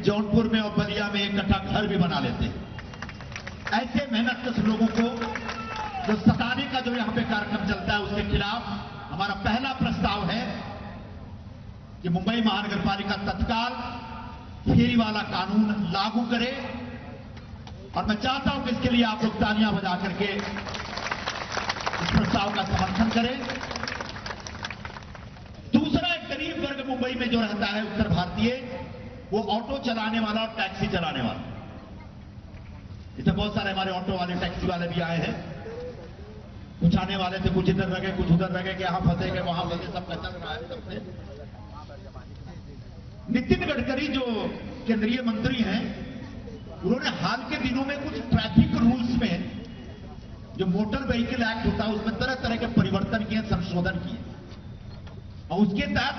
जौनपुर में और बलिया में एक कट्ठा घर भी बना लेते हैं। ऐसे मेहनत लोगों को जो सताने का जो यहां पे कार्यक्रम चलता है, उसके खिलाफ हमारा पहला प्रस्ताव है कि मुंबई महानगर पालिका तत्काल फेरी वाला कानून लागू करे। और मैं चाहता हूं कि इसके लिए आप लोग तालियां बजा करके इस प्रस्ताव का समर्थन करें। दूसरा, एक गरीब वर्ग मुंबई में जो रहता है उत्तर भारतीय, वो ऑटो चलाने वाला और टैक्सी चलाने वाला। इसमें बहुत सारे हमारे ऑटो वाले, टैक्सी वाले भी आए हैं। कुछ आने वाले थे, कुछ इधर रह गए, कुछ उधर रह गए, कि यहां फंसे गए, वहां फंसे, सब चल रहा है सबसे। नितिन गडकरी जो केंद्रीय मंत्री हैं, उन्होंने हाल के दिनों में कुछ ट्रैफिक रूल्स में, जो मोटर व्हीकल एक्ट होता है, उसमें तरह तरह के परिवर्तन किए, संशोधन किए। और उसके तहत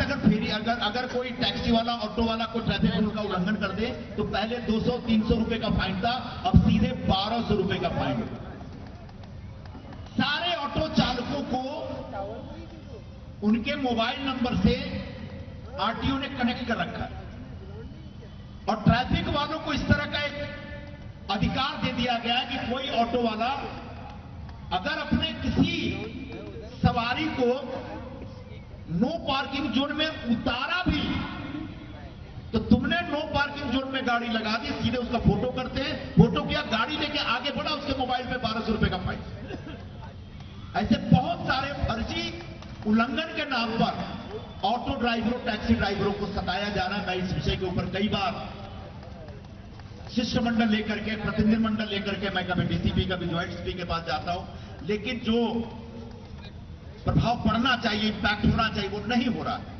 अगर कोई टैक्सी वाला, ऑटो वाला कोई ट्रैफिक रूल का उल्लंघन कर दे तो पहले 200-300 रुपए का फाइन था, अब सीधे 1200 रुपए का फाइन है। सारे ऑटो चालकों को उनके मोबाइल नंबर से आरटीओ ने कनेक्ट कर रखा है। और ट्रैफिक वालों को इस तरह का एक अधिकार दे दिया गया है कि कोई ऑटो वाला अगर अपने किसी सवारी को नो पार्किंग जोन में उतारा भी, तो तुमने नो पार्किंग जोन में गाड़ी लगा दी, सीधे उसका फोटो करते हैं, फोटो किया, गाड़ी लेके आगे बढ़ा, उसके मोबाइल पे 1200 रुपए का फाइन। ऐसे बहुत सारे फर्जी उल्लंघन के नाम पर ऑटो ड्राइवरों, टैक्सी ड्राइवरों को सताया जा रहा है। मैं इस विषय के ऊपर कई बार शिष्टमंडल लेकर के, प्रतिनिधिमंडल लेकर के मैं कभी डीसीपी, कभी ज्वाइंट सीपी के पास जाता हूं, लेकिन जो प्रभाव पड़ना चाहिए, इंपैक्ट होना चाहिए, वो नहीं हो रहा है।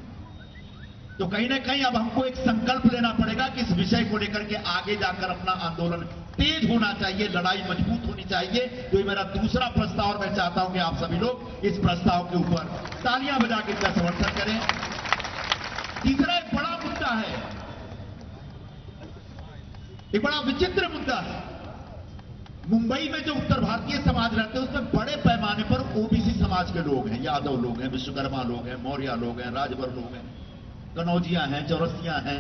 तो कहीं ना कहीं अब हमको एक संकल्प लेना पड़ेगा कि इस विषय को लेकर के आगे जाकर अपना आंदोलन तेज होना चाहिए, लड़ाई मजबूत होनी चाहिए। तो ये मेरा दूसरा प्रस्ताव, और मैं चाहता हूं कि आप सभी लोग इस प्रस्ताव के ऊपर तालियां बजा के इसका समर्थन करें। तीसरा एक बड़ा मुद्दा है, एक बड़ा विचित्र मुद्दा है। मुंबई में जो उत्तर भारतीय समाज रहते हैं, उसमें बड़े पैमाने पर ओबीसी समाज के लोग हैं, यादव लोग हैं, विश्वकर्मा लोग हैं, मौर्य लोग हैं, राजभर लोग हैं, कनौजिया हैं, चौरसिया हैं,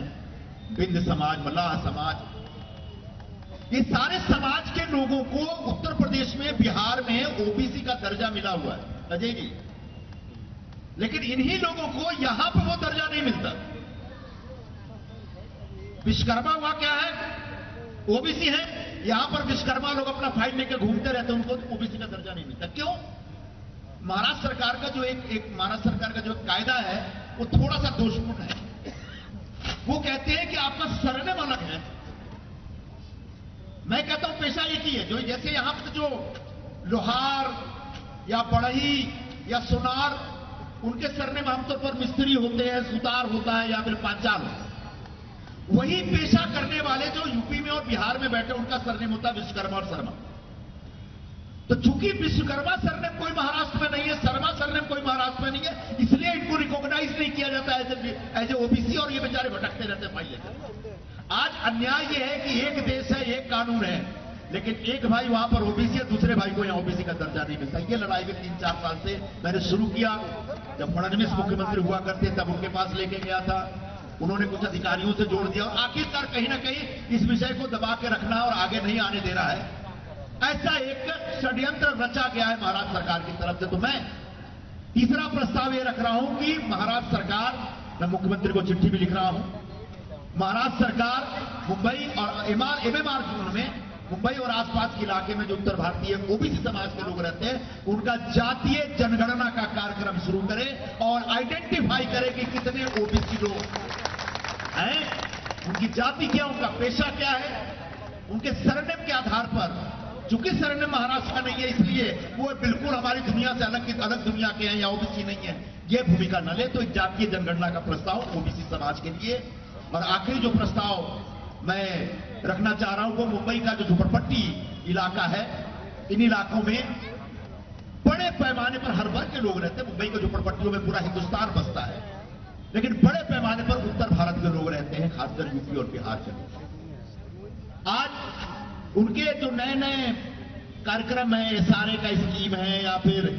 बिंद समाज, मल्लाह समाज। ये सारे समाज के लोगों को उत्तर प्रदेश में, बिहार में ओबीसी का दर्जा मिला हुआ है, अजय जी। लेकिन इन्हीं लोगों को यहां पर वो दर्जा नहीं मिलता। विश्वकर्मा हुआ क्या है, ओबीसी है, यहां पर विश्वकर्मा लोग अपना फाइल लेके घूमते रहते हैं, उनको ओबीसी का दर्जा नहीं मिलता। क्यों? महाराष्ट्र सरकार का जो महाराष्ट्र सरकार का जो कायदा है, वो थोड़ा सा दोषपूर्ण है। वो कहते हैं कि आपका सरनेम अलग है। मैं कहता हूं पेशा एक ही है। जो जैसे यहां पर जो लोहार या बढ़ई या सोनार, उनके सरनेम आमतौर पर मिस्त्री होते हैं, सुतार होता है, या फिर पांचाल होता है। वही पेशा करने वाले जो यूपी में और बिहार में बैठे, उनका सरनेम होता है विश्वकर्मा और शर्मा। तो चूंकि विश्वकर्मा सरनेम कोई महाराष्ट्र में नहीं है, शर्मा सरनेम कोई महाराष्ट्र में नहीं है, इसलिए इनको रिकॉग्नाइज नहीं किया जाता एज ए ओबीसी, और ये बेचारे भटकते रहते हैं फाइल। आज अन्याय ये है कि एक देश है, एक कानून है, लेकिन एक भाई वहां पर ओबीसी है, दूसरे भाई को यहां ओबीसी का दर्जा नहीं मिलता। ये लड़ाई में 3-4 साल से मैंने शुरू किया। जब फडणवीस मुख्यमंत्री हुआ करते तब उनके पास लेके गया था, उन्होंने कुछ अधिकारियों से जोड़ दिया, और आखिरकार कहीं ना कहीं इस विषय को दबा के रखना और आगे नहीं आने दे रहा है। ऐसा एक षड्यंत्र रचा गया है महाराष्ट्र सरकार की तरफ से। तो मैं तीसरा प्रस्ताव ये रख रहा हूं कि महाराष्ट्र सरकार, मैं मुख्यमंत्री को चिट्ठी भी लिख रहा हूं, महाराष्ट्र सरकार मुंबई और एमएमआर जोन में, मुंबई और आसपास के इलाके में जो उत्तर भारतीय ओबीसी समाज के लोग रहते हैं, उनका जातीय जनगणना का कार्यक्रम शुरू करे और आइडेंटिफाई करे कि कितने ओबीसी लोग हैं, उनकी जाति क्या, उनका पेशा क्या है, उनके सरनेम के आधार पर। चूंकि सरनेम महाराष्ट्र का नहीं है, इसलिए वो बिल्कुल हमारी दुनिया से अलग दुनिया के हैं या ओबीसी नहीं है, ये भूमिका न ले। तो एक जातीय जनगणना का प्रस्ताव ओबीसी समाज के लिए। और आखिरी जो प्रस्ताव मैं रखना चाह रहा हूं, वो मुंबई का जो झोपड़पट्टी इलाका है, इन इलाकों में बड़े पैमाने पर हर वर्ग के लोग रहते हैं। मुंबई के झोपड़पट्टियों में पूरा हिंदुस्तान बसता है, लेकिन बड़े पैमाने पर उत्तर भारत के लोग रहते हैं, खासकर यूपी और बिहार के लोग। आज उनके जो नए नए कार्यक्रम है, एसआरए का स्कीम है, या फिर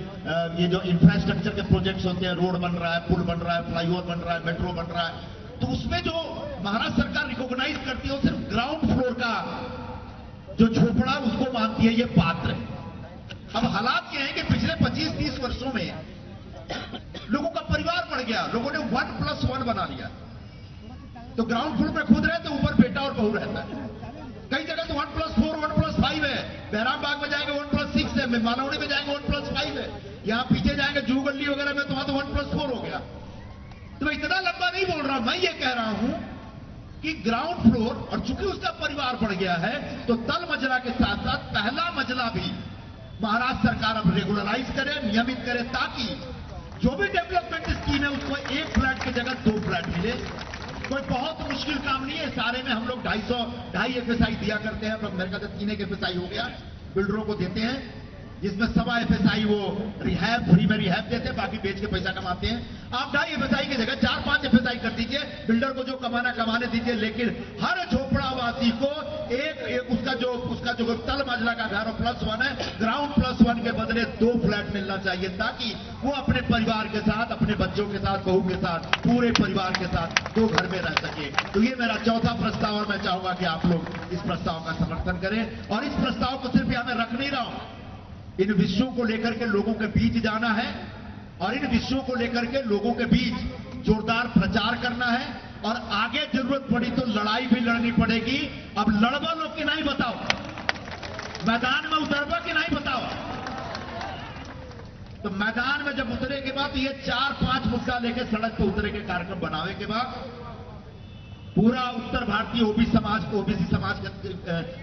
ये जो इंफ्रास्ट्रक्चर के प्रोजेक्ट्स होते हैं, रोड बन रहा है, पुल बन रहा है, फ्लाईओवर बन रहा है, मेट्रो बन रहा है, तो उसमें जो महाराष्ट्र सरकार रिकॉग्नाइज करती है वो सिर्फ ग्राउंड फ्लोर का जो झोपड़ा उसको मानती है ये पात्र है। अब हालात क्या है कि पिछले 25-30 वर्षों में लोगों का परिवार बढ़ गया, लोगों ने 1+1 बना लिया। तो ग्राउंड फ्लोर में खुद रहते, ऊपर बेटा और बहू रहता है। कई जगह तो 1+4 1+5 है। बहराम बाग में जाएंगे 1+6 है, मालवनी में जाएंगे 1+5 है, यहां पीछे जाएंगे जू गली वगैरह में तो वहां तो 1+4 हो गया। तो मैं इतना लंबा नहीं बोल रहा, मैं ये कह रहा हूं कि ग्राउंड फ्लोर और चूंकि उसका परिवार बढ़ गया है तो तल मंजिला के साथ साथ पहला मंजिला भी महाराष्ट्र सरकार अब रेगुलराइज करे, नियमित करे, ताकि जो भी डेवलपमेंट स्कीम है उसको 1 फ्लैट की जगह 2 फ्लैट मिले। कोई बहुत मुश्किल काम नहीं है। सारे में हम लोग 2.5 FSI दिया करते हैं। मेरे ख्याल से 3 FSI हो गया बिल्डरों को देते हैं, जिसमें 1.25 FSI वो रिहैब फ्री में रिहैब देते हैं, बाकी बेच के पैसा कमाते हैं। आप 2.5 FSI की जगह 4-5 FSI कर दीजिए, बिल्डर को जो कमाना कमाने दीजिए, लेकिन हर झोपड़ावासी को एक उसका जो तल मंजिला का घर +1 है, ग्राउंड +1 के बदले 2 फ्लैट मिलना चाहिए, ताकि वो अपने परिवार के साथ, अपने बच्चों के साथ, बहू के साथ, पूरे परिवार के साथ 2 घर में रह सके। तो ये मेरा चौथा प्रस्ताव और मैं चाहूंगा कि आप लोग इस प्रस्ताव का समर्थन करें। और इस प्रस्ताव को सिर्फ यहां मैं रख नहीं रहा हूं, इन विषयों को लेकर के लोगों के बीच जाना है और इन विषयों को लेकर के लोगों के बीच जोरदार प्रचार करना है। और आगे जरूरत पड़ी तो लड़ाई भी लड़नी पड़ेगी। अब लड़वा लो कि नहीं बताओ, मैदान में उतरवा कि नहीं बताओ। तो मैदान में जब उतरे के बाद ये 4-5 मुद्दा लेके सड़क पर उतरे के कार्यक्रम बनावे के बाद पूरा उत्तर भारतीय ओबीसी समाज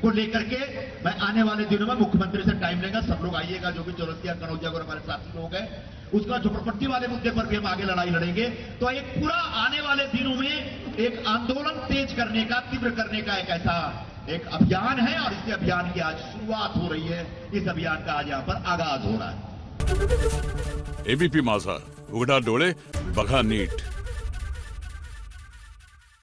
को लेकर के मैं आने वाले दिनों में मुख्यमंत्री से टाइम लेगा। सब लोग आइएगा, जो भी चौरसिया कनौजिया और हमारे साथी लोग हैं, उसका झोपड़पट्टी वाले मुद्दे पर भी हम आगे लड़ाई लड़ेंगे। तो एक पूरा आने वाले दिनों में एक आंदोलन तेज करने का, तीव्र करने का एक ऐसा एक अभियान है और इस अभियान की आज शुरुआत हो रही है। इस अभियान का आज यहां पर आगाज हो रहा है। एबीपी माझा, उघडा डोळे बघा नीट।